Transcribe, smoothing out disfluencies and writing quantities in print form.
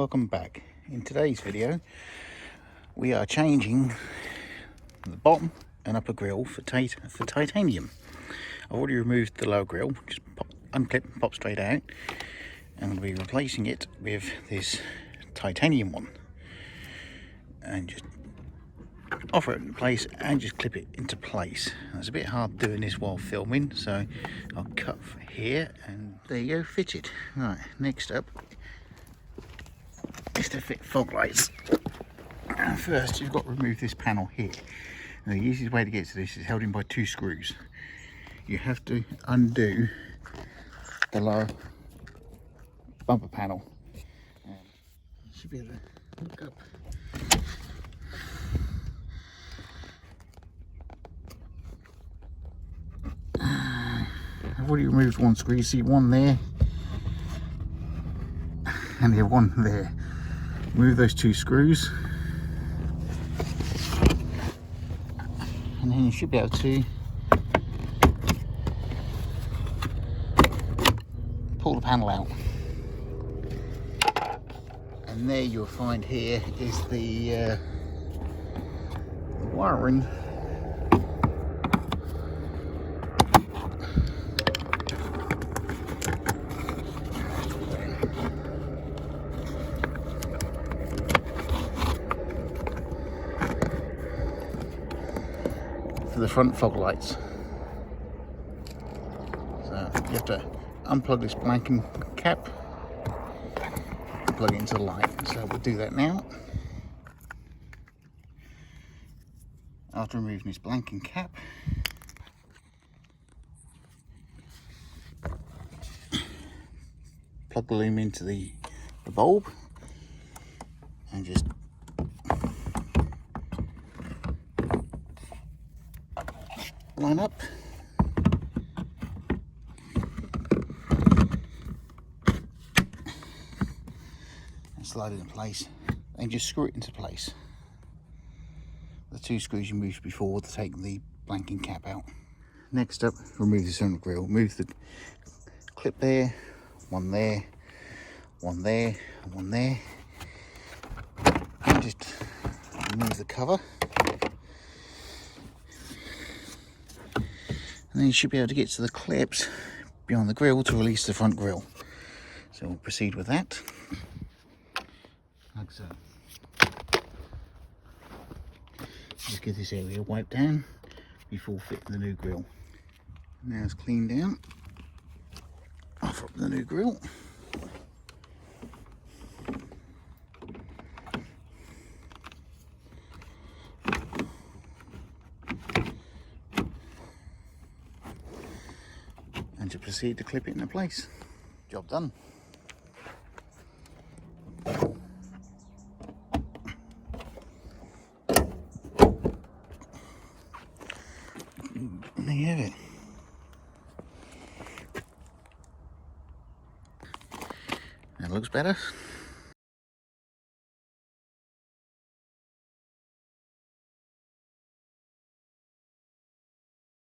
welcome back. In today's video we are changing the bottom and upper grille for titanium. I've already removed the lower grille, just unclip and pop straight out, and we'll be replacing it with this titanium one, and just offer it in place and just clip it into place. It's a bit hard doing this while filming, so I'll cut here and there you go, fitted. Right, next up is to fit fog lights. First you've got to remove this panel here. Now, the easiest way to get to this is held in by two screws. You have to undo the lower bumper panel. You should be able to look up. I've already removed one screw. You see one there and the other one there. Remove those two screws and then you should be able to pull the panel out. And there you'll find here is the wiring for the front fog lights. So you have to unplug this blanking cap and plug it into the light. So we'll do that now. After removing this blanking cap, plug the loom into the bulb and just line up. And slide it in place and just screw it into place. The two screws you moved before to take the blanking cap out. Next up, remove the center grille. Move the clip there, one there, one there, and one there. And just remove the cover. And then you should be able to get to the clips behind the grille to release the front grille. So we'll proceed with that. Like so. Just get this area wiped down before fitting the new grille. Now it's cleaned out. Offer up the new grille. And to proceed to clip it into place. Job done. There you have it. That looks better.